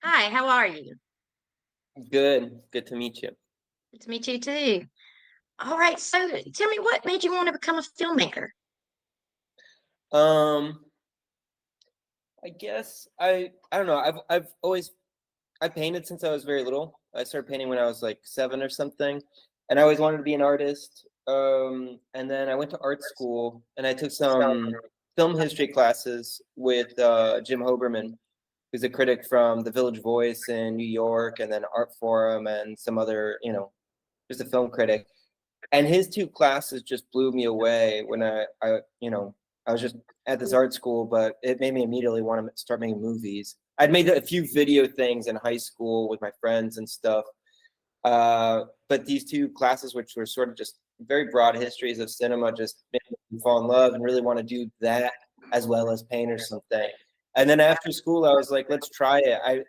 Hi, how are you? Good. Good to meet you. Good to meet you too. All right, so tell me what made you want to become a filmmaker? Um, I guess I don't know. I've always I painted since I was very little. I started painting when I was like 7 or something, and I always wanted to be an artist. And then I went to art school and I took some film history classes with Jim Hoberman, who's a critic from The Village Voice in New York, and then Art Forum and some other, just a film critic. And his two classes just blew me away when I was just at this art school, but it made me immediately want to start making movies. I'd made a few video things in high school with my friends and stuff, but these two classes, which were sort of just very broad histories of cinema, just made me fall in love and really want to do that as well as paint or something. And then after school, I was like, let's try it.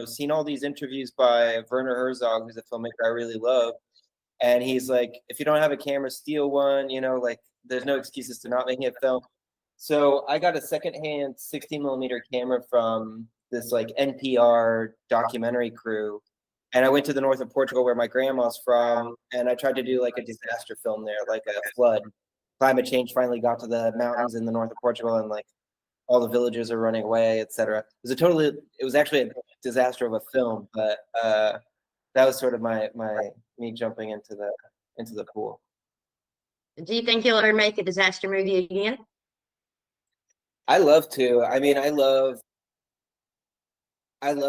Seen all these interviews by Werner Herzog, who's a filmmaker I really love, and he's like, if you don't have a camera, steal one. Like there's no excuses to not making a film. So I got a secondhand 16 millimeter camera from this like NPR documentary crew. And I went to the north of Portugal where my grandma's from. And I tried to do like a disaster film there, like a flood. Climate change finally got to the mountains in the north of Portugal, and like all the villages are running away, etc. It was actually a disaster of a film, but that was sort of my me jumping into the pool. Do you think you'll ever make a disaster movie again? I love to. I mean, I love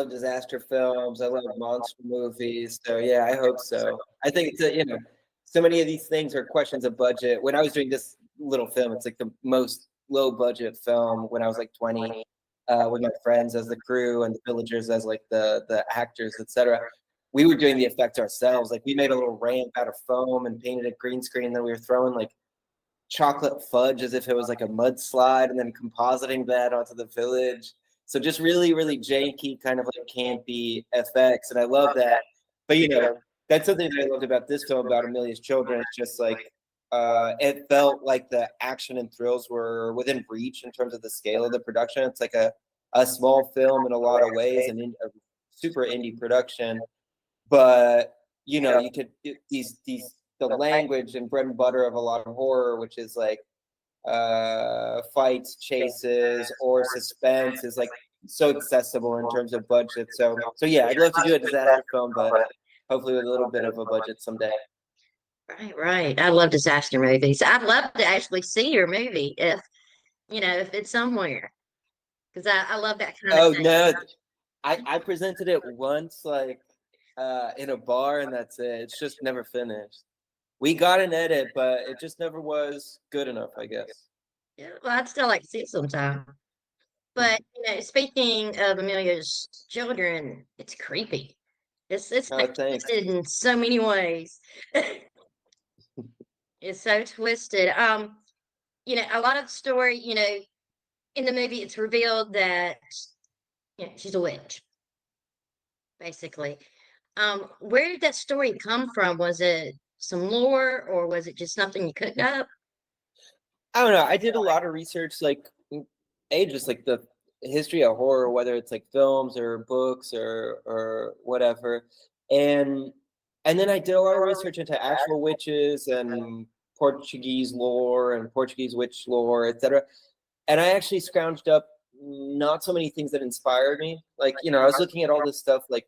disaster films. I love monster movies. So yeah, I hope so. I think so many of these things are questions of budget. When I was doing this little film, it's like the most low budget film when I was like 20, with my friends as the crew and the villagers as like the actors, etc. We were doing the effects ourselves. Like we made a little ramp out of foam and painted a green screen. Then we were throwing like chocolate fudge as if it was like a mudslide, and then compositing that onto the village. So just really, really janky, kind of like campy FX, and I love that. But that's something that I loved about this film about Amelia's children. It's just like it felt like the action and thrills were within reach in terms of the scale of the production. It's like a small film in a lot of ways, and a super indie production. But you could these the language and bread and butter of a lot of horror, which is like fights, chases, or suspense, is like so accessible in terms of budget. So yeah, I'd love to do a disaster film, but hopefully with a little bit of a budget someday. Right, right. I love disaster movies. I'd love to actually see your movie if it's somewhere, because I love that kind of Oh thing. no, I presented it once, like in a bar, and that's it. It's just never finished. We got an edit, but it just never was good enough, I guess. Yeah, well, I'd still like to see it sometime. But speaking of Amelia's children, it's creepy. It's Oh, like thanks. twisted in so many ways. It's so twisted. A lot of the story, in the movie, it's revealed that she's a witch, basically. Where did that story come from? Was it some lore, or was it just something you cooked up? I don't know. I did a lot of research, like just like the history of horror, whether it's like films or books or whatever, and and then I did a lot of research into actual witches and Portuguese lore and Portuguese witch lore, etc. And I actually scrounged up not so many things that inspired me. Like I was looking at all this stuff like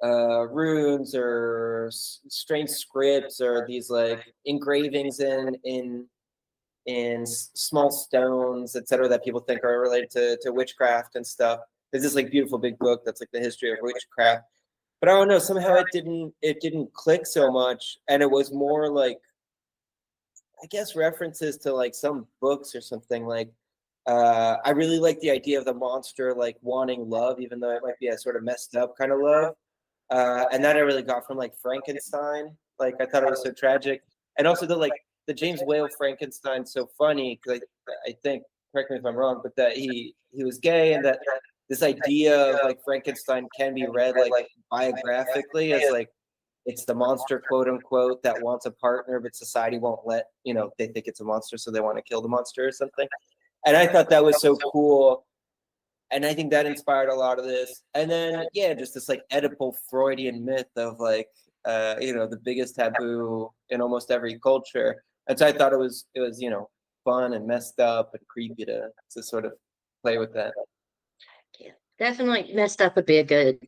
runes or strange scripts or these like engravings in small stones, etc., that people think are related to witchcraft and stuff. There's this like beautiful big book that's like the history of witchcraft. But I don't know, somehow it didn't click so much, and it was more like I guess references to like some books or something like. I really like the idea of the monster like wanting love, even though it might be a sort of messed up kind of love. And that I really got from like Frankenstein. Like I thought it was so tragic, and also the James Whale Frankenstein's so funny because I think, correct me if I'm wrong, but that he was gay, and that this idea of like Frankenstein can be read like biographically as like it's the monster, quote unquote, that wants a partner, but society won't let, they think it's a monster, so they want to kill the monster or something. And I thought that was so cool. And I think that inspired a lot of this. And then, yeah, just this like Oedipal Freudian myth of like, the biggest taboo in almost every culture. And so I thought it was, fun and messed up and creepy to sort of play with that. Yeah, definitely messed up would be a good,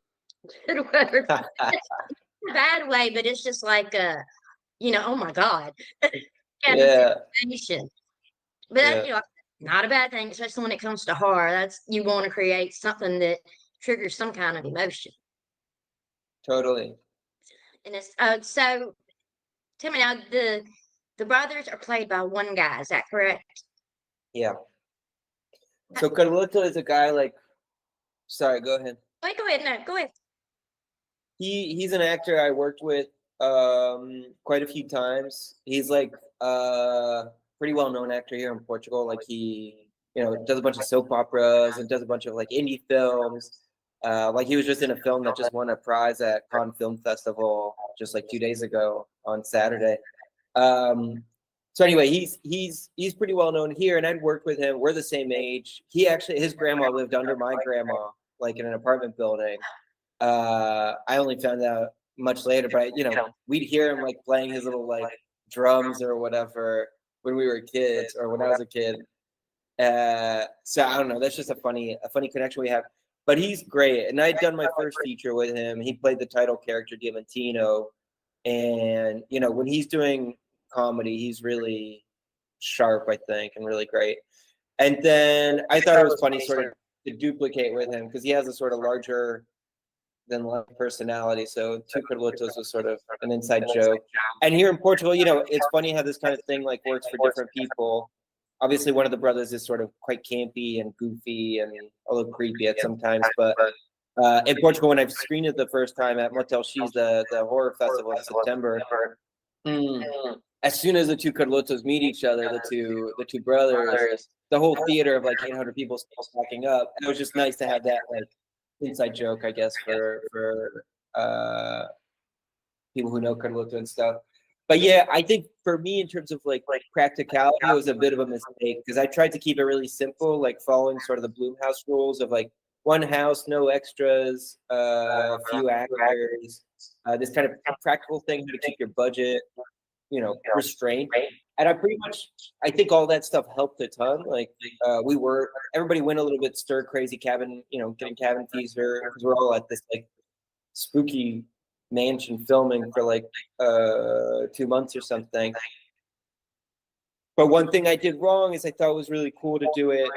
good word. Bad way, but it's just like oh my God. Yeah, Yeah, situation. But that, yeah, not a bad thing, especially when it comes to horror. That's you want to create something that triggers some kind of emotion. totally. And it's so tell me now, the brothers are played by one guy, is that correct? Yeah. So Carlito is a guy like, sorry, go ahead. Wait, go ahead, no, go ahead. He's an actor I worked with quite a few times. He's like pretty well known actor here in Portugal. Like he does a bunch of soap operas and does a bunch of like indie films. Like he was just in a film that just won a prize at Cannes Film Festival just like 2 days ago on Saturday. So anyway, he's pretty well known here, and I'd worked with him. We're the same age. His grandma lived under my grandma, like in an apartment building. I only found out much later, but we'd hear him like playing his little like drums or whatever when we were kids or when I was a kid. So I don't know. That's just a funny connection we have. But he's great, and I'd done my first feature with him. He played the title character Diamantino, and when he's doing comedy, he's really sharp, I think, and really great. And then I thought it was funny sort of to duplicate with him because he has a sort of larger than life personality. So Two Carlitos was sort of an inside joke. And here in Portugal, it's funny how this kind of thing like works for different people. Obviously, one of the brothers is sort of quite campy and goofy and a little creepy at sometimes. But in Portugal, when I've screened it the first time at Motel X, the horror festival in September, as soon as the two Carlotos meet each other, the two brothers, the whole theater of like 800 people starts backing up. And it was just nice to have that like inside joke, I guess, for people who know Carlota and stuff. But yeah, I think for me, in terms of like practicality, it was a bit of a mistake because I tried to keep it really simple, like following sort of the Bloomhouse rules of like one house, no extras, a few actors, this kind of practical thing to keep your budget, restrained. And I think all that stuff helped a ton. Like everybody went a little bit stir crazy cabin, getting cabin fever because we're all at this like spooky mansion filming for like 2 months or something. But one thing I did wrong is I thought it was really cool to do it,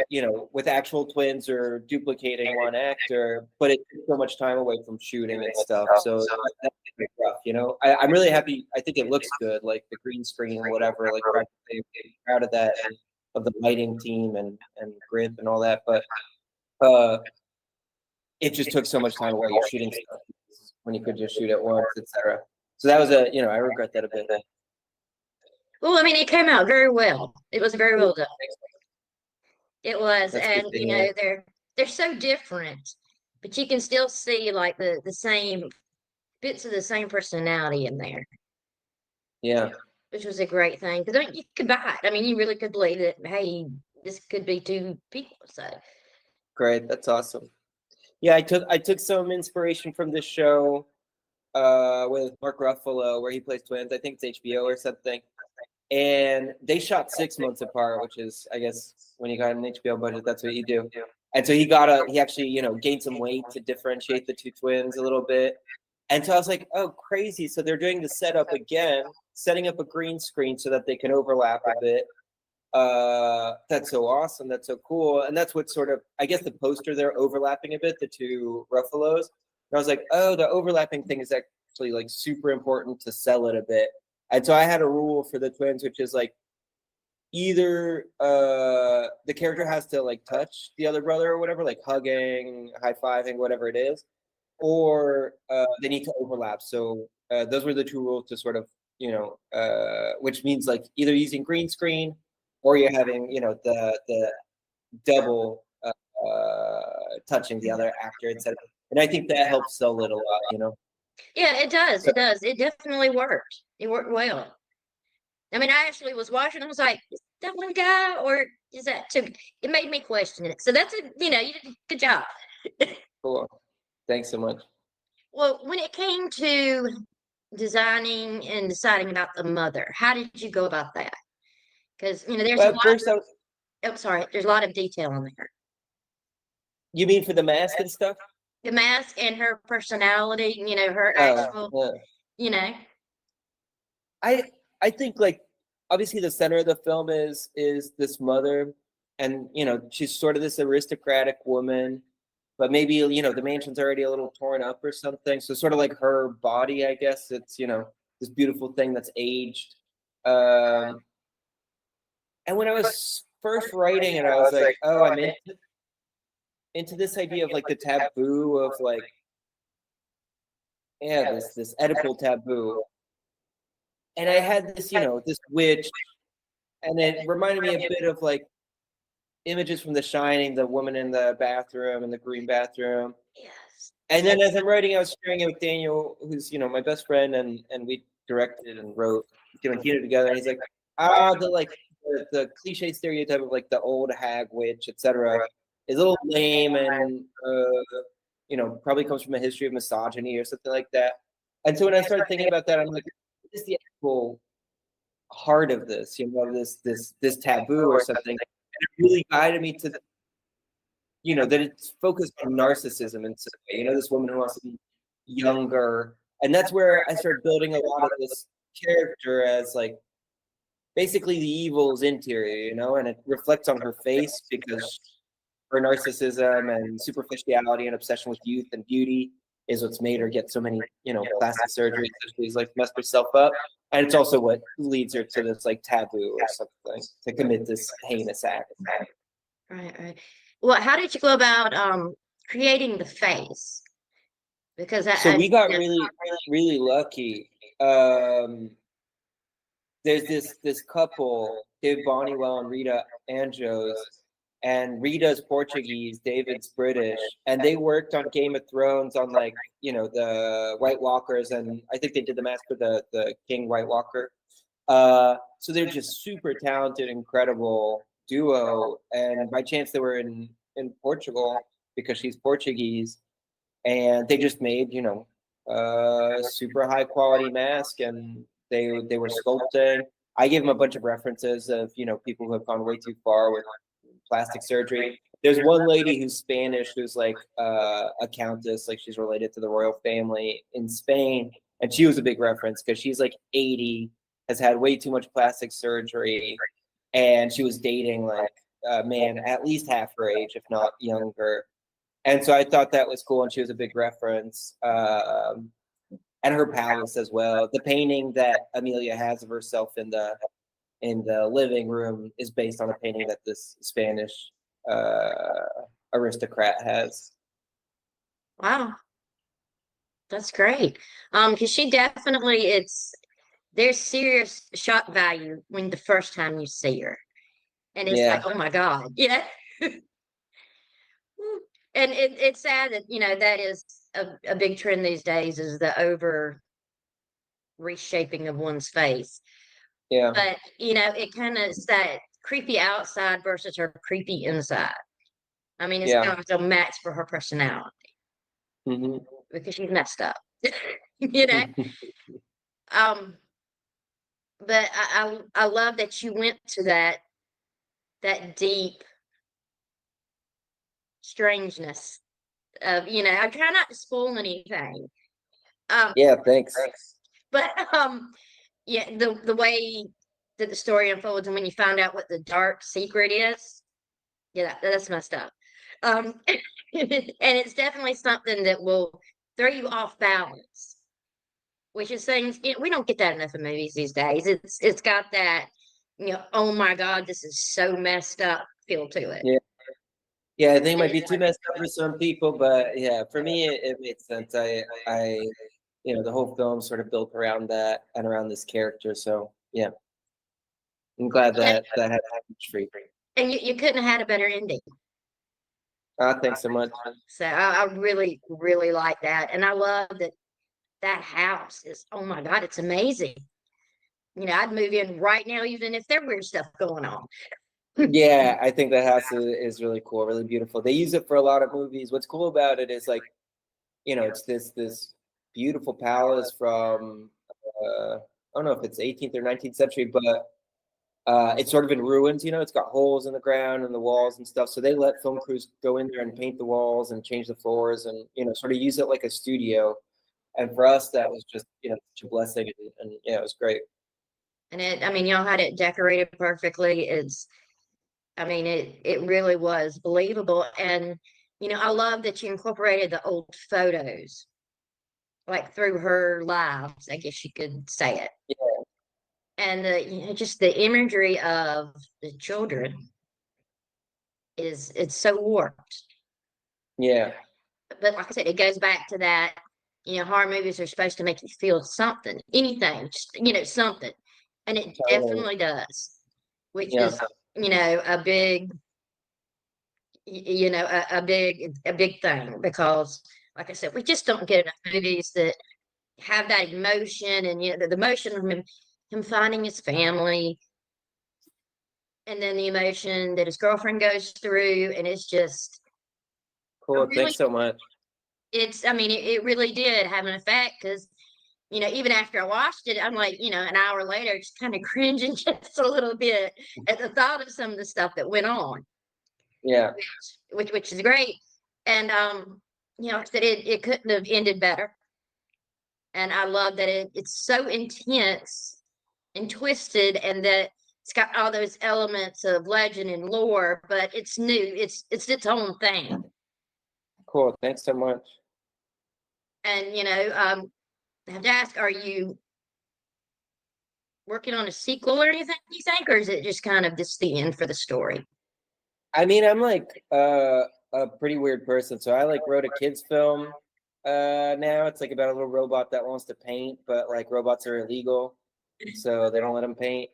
with actual twins or duplicating one actor, but it took so much time away from shooting and stuff. So that's rough, I'm really happy. I think it looks good, like the green screen or whatever. Like I'm proud of that, and of the lighting team and grip and all that. But it just took so much time away shooting stuff when you could just shoot it once, etc. So that was I regret that a bit. Well, I mean, it came out very well. It was very well done. It was, That's and they're so different, but you can still see like the same bits of the same personality in there. Yeah, which was a great thing because you could buy it. I mean, you really could believe that. Hey, this could be two people. So great. That's awesome. Yeah, I took some inspiration from this show with Mark Ruffalo where he plays twins. I think it's HBO or something. And they shot 6 months apart, which is, I guess, when you got an HBO budget, that's what you do. And so he actually, gained some weight to differentiate the two twins a little bit. And so I was like, oh, crazy. So they're doing the setup again, setting up a green screen so that they can overlap a bit. That's so awesome. That's so cool. And that's what sort of, I guess the poster, they're overlapping a bit, the two Ruffalos. And I was like, oh, the overlapping thing is actually like super important to sell it a bit. And so I had a rule for the twins, which is like either the character has to like touch the other brother or whatever, like hugging, high-fiving, whatever it is, or they need to overlap. So those were the two rules to sort of, which means like either using green screen or you're having, the double touching the other actor, etc. And I think that helps sell it a lot, Yeah, it does. It does. It definitely worked. It worked well. I mean, I actually was watching. I was like, that one guy, or is that too? It made me question it. So that's you did a good job. Cool. Thanks so much. Well, when it came to designing and deciding about the mother, how did you go about that? Because there's a Well, at lot. first, Oh, sorry, there's a lot of detail on there. you mean for the mask and stuff? The mask and her personality, her Oh, actual, yeah. you know. I I think like obviously the center of the film is this mother, and she's sort of this aristocratic woman, but maybe the mansion's already a little torn up or something. So sort of like her body, I guess it's this beautiful thing that's aged. Um, and when I was first writing it, I was like, oh, I'm into this idea of like the taboo of like this Oedipal taboo, and I had this this witch, and it reminded me a bit of like images from The Shining, the woman in the bathroom, in the green bathroom. Yes. And then as I'm writing, I was sharing it with Daniel, who's my best friend, and we directed and wrote Tarantino together. And he's like, the cliche stereotype of like the old hag witch, etc., is a little lame, and probably comes from a history of misogyny or something like that. And so when I started thinking about that, I'm like, what is the actual heart of this? This taboo or something. And it really guided me to that it's focused on narcissism in some way. This woman who wants to be younger. And that's where I started building a lot of this character as like basically the evil's interior, and it reflects on her face because her narcissism and superficiality and obsession with youth and beauty is what's made her get so many, plastic surgeries. She's like messed herself up. And it's also what leads her to this like taboo or something to commit this heinous act. Right. Well, how did you go about creating the face? Because So we got really, really lucky. There's this couple, Dave Bonniwell and Rita Anjos, and Rita's Portuguese, David's British, and they worked on Game of Thrones on like the White Walkers, and I think they did the mask for the King White Walker. So they're just super talented, incredible duo, and by chance they were in Portugal because she's Portuguese, and they just made super high quality mask, and they were sculpting. I gave them a bunch of references of people who have gone way too far with plastic surgery. There's one lady who's Spanish who's like a countess, like she's related to the royal family in Spain, and she was a big reference because she's like 80, has had way too much plastic surgery, and she was dating like a man at least half her age, if not younger. And so I thought that was cool, and she was a big reference. And her palace as well. The painting that Amelia has of herself in the living room is based on a painting that this Spanish aristocrat has. Wow, that's great. Because she definitely there's serious shock value when the first time you see her, and it's like, oh my God, And it's sad that that is a big trend these days, is the over reshaping of one's face. Yeah. But it kind of is that creepy outside versus her creepy inside. I mean, it's kind of like a match for her personality because she's messed up, But I love that you went to that deep strangeness of I try not to spoil anything. Yeah, thanks. But yeah, the way that the story unfolds, and when you find out what the dark secret is, that's messed up. And it's definitely something that will throw you off balance, which is things we don't get that enough in movies these days. It's got that oh my God, this is so messed up feel to it. Yeah, I think it might be too messed up for some people, but yeah, for me it made sense. I the whole film sort of built around that and around this character. So yeah, I'm glad that had happened for you. And you couldn't have had a better ending. Thanks so much. So I really, really like that. And I love that house is, oh my God, it's amazing. I'd move in right now, even if there were stuff going on. Yeah, I think the house is really cool, really beautiful. They use it for a lot of movies. What's cool about it is, like, it's this beautiful palace from I don't know if it's 18th or 19th century, but it's sort of in ruins. It's got holes in the ground and the walls and stuff. So they let film crews go in there and paint the walls and change the floors and sort of use it like a studio. And for us, that was just such a blessing, and yeah, it was great. And y'all had it decorated perfectly. It really was believable. And, I love that you incorporated the old photos, like through her lives, I guess you could say it. Yeah, And just the imagery of the children it's so warped. yeah, But like I said, it goes back to that, horror movies are supposed to make you feel something, anything, just, something. And it totally. definitely does, which Yeah, is, a big, a big thing, because like I said, we just don't get enough movies that have that emotion, and the emotion of him finding his family, and then the emotion that his girlfriend goes through, and it's just cool. really, Thanks so much. it really did have an effect, because even after I watched it, I'm like, an hour later, just kind of cringing just a little bit at the thought of some of the stuff that went on, Yeah, which is great. And like I said, it couldn't have ended better. And I love that it's so intense and twisted, and that it's got all those elements of legend and lore, but it's new. It's its own thing. cool. Thanks so much. And I have to ask, are you working on a sequel or anything, you think, or is it just kind of just the end for the story? I mean, I'm like a pretty weird person. So I like wrote a kids film. Now it's like about a little robot that wants to paint, but like robots are illegal, so they don't let him paint.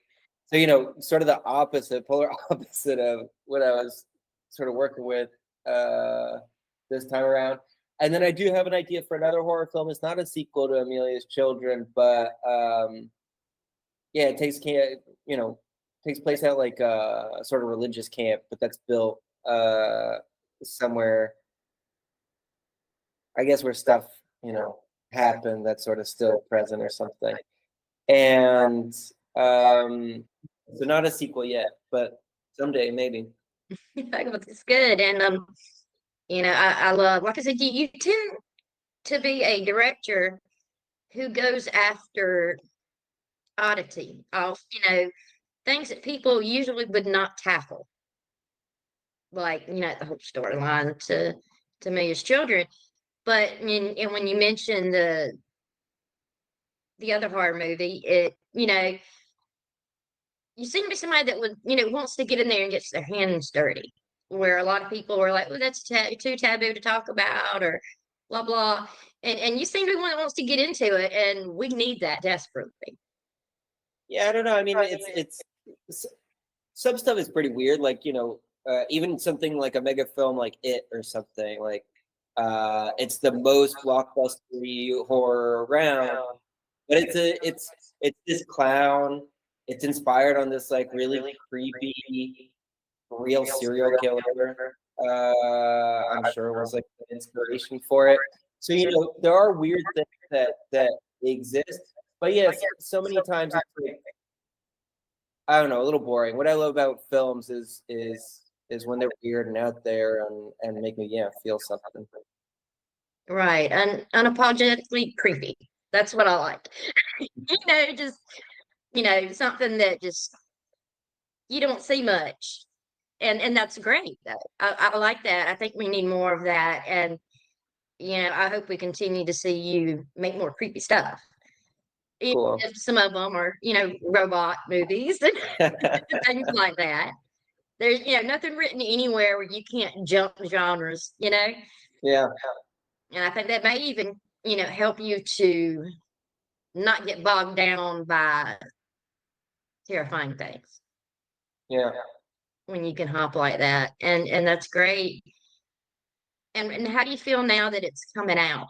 So sort of the opposite, polar opposite of what I was sort of working with this time around. And then I do have an idea for another horror film. It's not a sequel to Amelia's Children, but yeah, it takes place at like a sort of religious camp, but that's built somewhere, I guess, where stuff happened that's sort of still present or something. And so not a sequel yet, but someday maybe. It's good. And I love, like I said, you tend to be a director who goes after oddity of things that people usually would not tackle, like the whole storyline to Millions Children. But and when you mention the other horror movie, you seem to be somebody that would wants to get in there and gets their hands dirty, where a lot of people were like, "Oh, that's too taboo to talk about," or blah blah. And you seem to be one that wants to get into it, and we need that desperately. Yeah, I don't know. I mean, some stuff is pretty weird. Like even something like a mega film like It or something like it's the most blockbustery horror around, but it's this clown. It's inspired on this like really creepy real serial killer. I'm sure was like the inspiration for it. So there are weird things that exist, but yes, so many times it's like, I don't know, a little boring. What I love about films is when they're weird and out there and make me feel something. Right, and unapologetically creepy. That's what I like. Just something that just you don't see much, and that's great. Though I like that. I think we need more of that, and I hope we continue to see you make more creepy stuff. Even Cool. if some of them are robot movies and things like that. There's nothing written anywhere where you can't jump genres. Yeah. And I think that may even help you to not get bogged down by terrifying things Yeah. when you can hop like that. And that's great. And how do you feel now that it's coming out?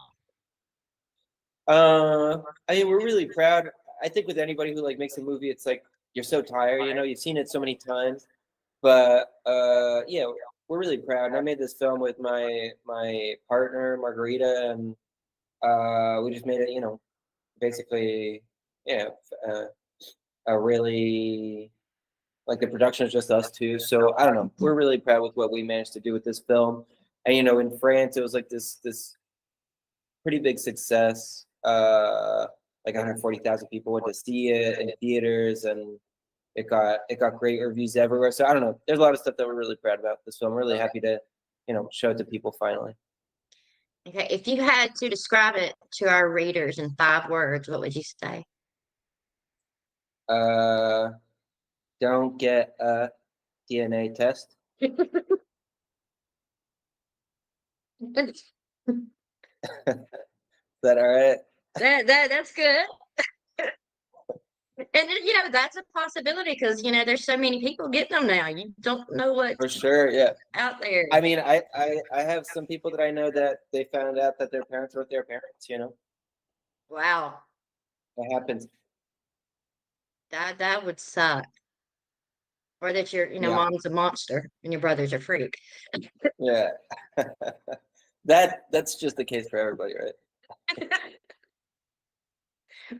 I mean, we're really proud. I think with anybody who like makes a movie, it's like you're so tired, you know, you've seen it so many times. But yeah, we're really proud. And I made this film with my partner Margarita, and we just made it, you know, basically, yeah, uh, a really like the production is just us two. So I don't know, we're really proud with what we managed to do with this film. And you know, in France, it was like this pretty big success. Like 140,000 people went to see it in theaters, and it got great reviews everywhere. So I don't know. There's a lot of stuff that we're really proud about this film. I'm really happy to, you know, show it to people finally. Okay, if you had to describe it to our readers in 5 words, what would you say? Uh, don't get a DNA test. Is that all right? That's good. And you know, that's a possibility because you know there's so many people getting them now. You don't know For what's sure, yeah. out there. I mean, I have some people that I know that they found out that their parents weren't their parents. You know, Wow, it happens. that would suck. Or that your you know Yeah, mom's a monster and your brother's a freak. yeah. That's just the case for everybody, right?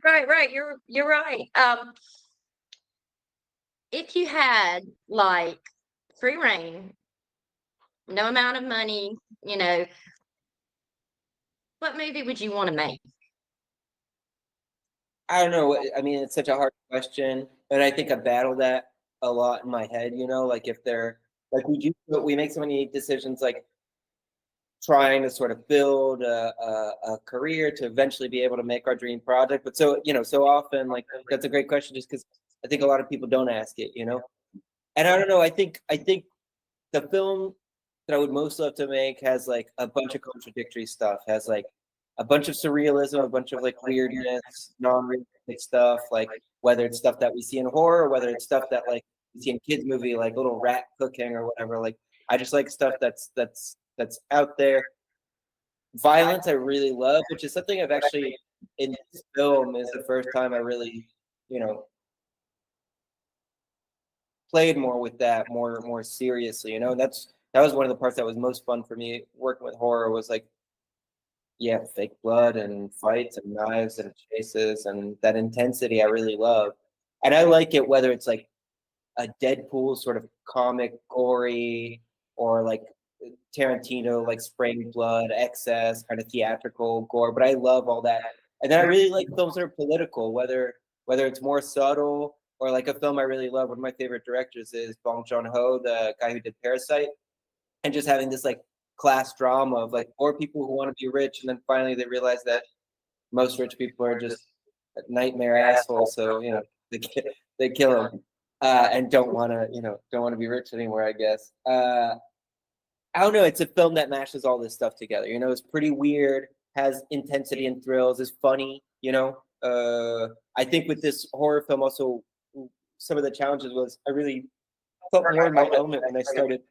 Right. You're right. If you had like free reign, no amount of money, you know, what movie would you want to make? I don't know. I mean, it's such a hard question, and I think I battle that a lot in my head. You know, like if they're like we make so many decisions, like trying to sort of build a career to eventually be able to make our dream project. But so you know, so often like that's a great question, just because I think a lot of people don't ask it. You know, and I don't know. I think the film that I would most love to make has like a bunch of contradictory stuff. Has like a bunch of surrealism, a bunch of like weirdness, non-realistic stuff. Like whether it's stuff that we see in horror, or whether it's stuff that like we see in kids' movie, like little rat cooking or whatever. Like I just like stuff that's out there. Violence I really love, which is something I've actually in this film is the first time I really, you know, played more with that more seriously, you know. And that was one of the parts that was most fun for me working with horror was like, yeah, fake blood and fights and knives and chases and that intensity I really love. And I like it whether it's like a Deadpool sort of comic gory or like Tarantino like spraying blood, excess, kind of theatrical gore. But I love all that. And then I really like films that are political, whether it's more subtle or like a film I really love. One of my favorite directors is Bong Joon-ho, the guy who did Parasite, and just having this like class drama of like poor people who want to be rich, and then finally they realize that most rich people are just nightmare assholes. So you know they kill them and don't want to don't want to be rich anymore. I guess. I don't know. It's a film that mashes all this stuff together. You know, it's pretty weird, has intensity and thrills, is funny. You know, I think with this horror film, also some of the challenges was I really felt more in my element when I started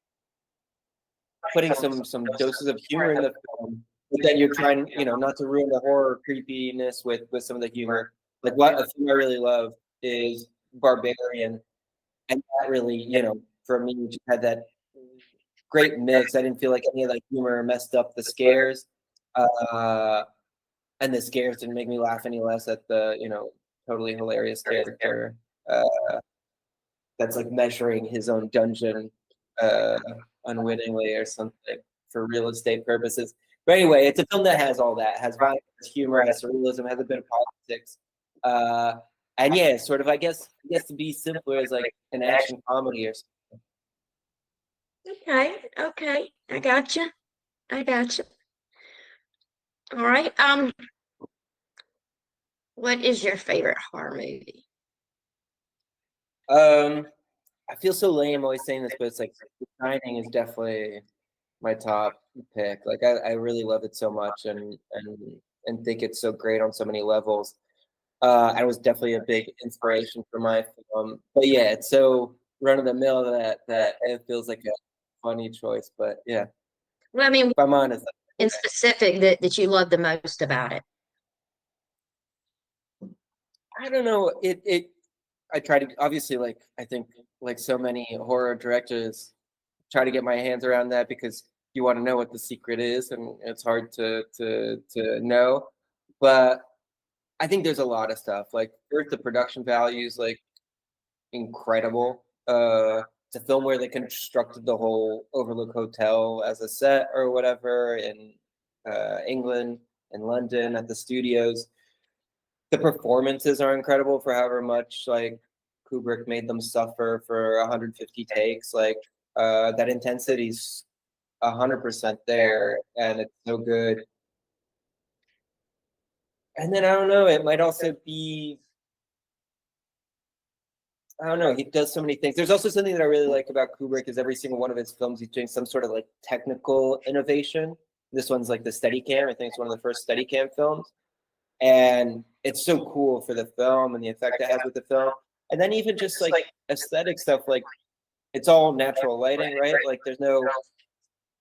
putting some doses of humor in the film. But then you're trying, you know, not to ruin the horror creepiness with some of the humor. Like what a film I really love is Barbarian, and that really, you know, for me, just had that great mix. I didn't feel like any of the humor messed up the scares, uh, and the scares didn't make me laugh any less at the, you know, totally hilarious character uh, that's like measuring his own dungeon uh, unwittingly or something for real estate purposes. But anyway, it's a film that has all that, has violence, has humor, has surrealism, has a bit of politics. Uh, and yeah, sort of, I guess to be simpler is like an action comedy or something. Okay. I gotcha. I gotcha. All right. What is your favorite horror movie? Um, I feel so lame always saying this, but it's like The Shining is definitely my top pick. Like I really love it so much and think it's so great on so many levels. And it was definitely a big inspiration for my film. But yeah, it's so run of the mill that it feels like a funny choice. But yeah, if Well, I mean, I'm honest, in specific that you love the most about it. I don't know. I try to obviously, like, I think like so many horror directors, try to get my hands around that because you want to know what the secret is, and it's hard to know. But I think there's a lot of stuff. Like first, the production value is like incredible. It's a film where they constructed the whole Overlook Hotel as a set or whatever in England and London at the studios. The performances are incredible for however much like Kubrick made them suffer for 150 takes. Like that intensity's 100% there, and it's so good. And then I don't know. It might also be, I don't know. He does so many things. There's also something that I really like about Kubrick is every single one of his films, he's doing some sort of like technical innovation. This one's like the Steadicam. I think it's one of the first Steadicam films, and it's so cool for the film and the effect it has with the film. And then even just like aesthetic stuff, like it's all natural lighting, right? Like there's no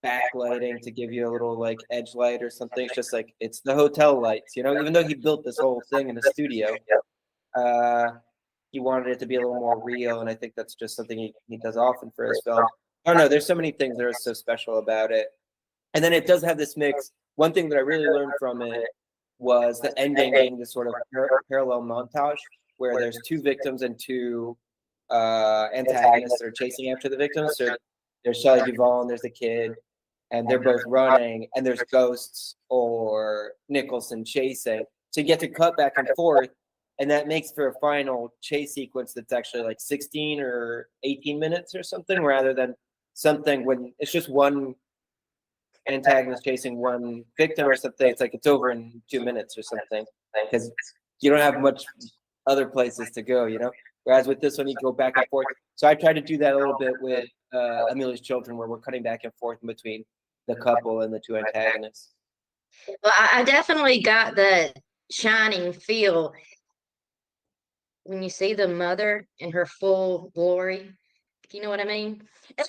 backlighting to give you a little like edge light or something. It's just like it's the hotel lights, you know. Even though he built this whole thing in a studio, uh, he wanted it to be a little more real, and I think that's just something he does often for his film. I don't know. There's so many things that are so special about it, and then it does have this mix. One thing that I really learned from it was the ending being this sort of parallel montage where there's two victims and two antagonists that are chasing after the victims. So there's Shelley Duvall and there's the kid, and they're both running, and there's ghosts or Nicholson chasing. So you get to cut back and forth, and that makes for a final chase sequence that's actually like 16 or 18 minutes or something, rather than something when it's just one antagonist chasing one victim or something. It's like it's over in 2 minutes or something because you don't have much other places to go, you know. Whereas with this one, you go back and forth. So I try to do that a little bit with Amelia's Children, where we're cutting back and forth in between the couple and the two antagonists. Well, I definitely got the Shining feel when you see the mother in her full glory. You know what I mean? I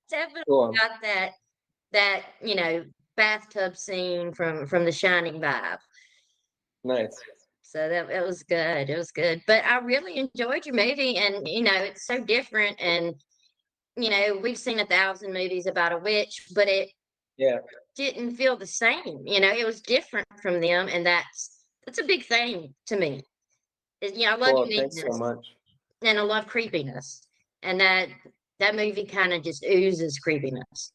definitely Cool. got that bathtub scene from the Shining vibe. Nice. So that it was good. It was good. But I really enjoyed your movie, and it's so different. And we've seen 1,000 movies about a witch, but it Yeah. didn't feel the same. It was different from them, and that's a big thing to me. I love Cool. Thanks so uniqueness, much. and I love creepiness, and that movie kind of just oozes creepiness.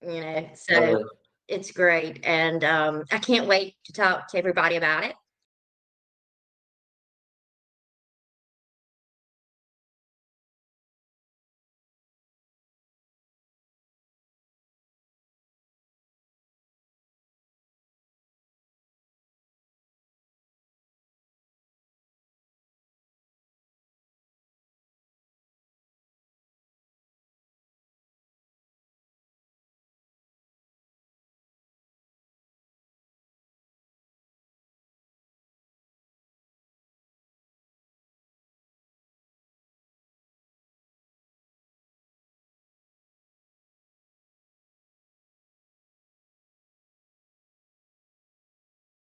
So Totally. it's great, and I can't wait to talk to everybody about it.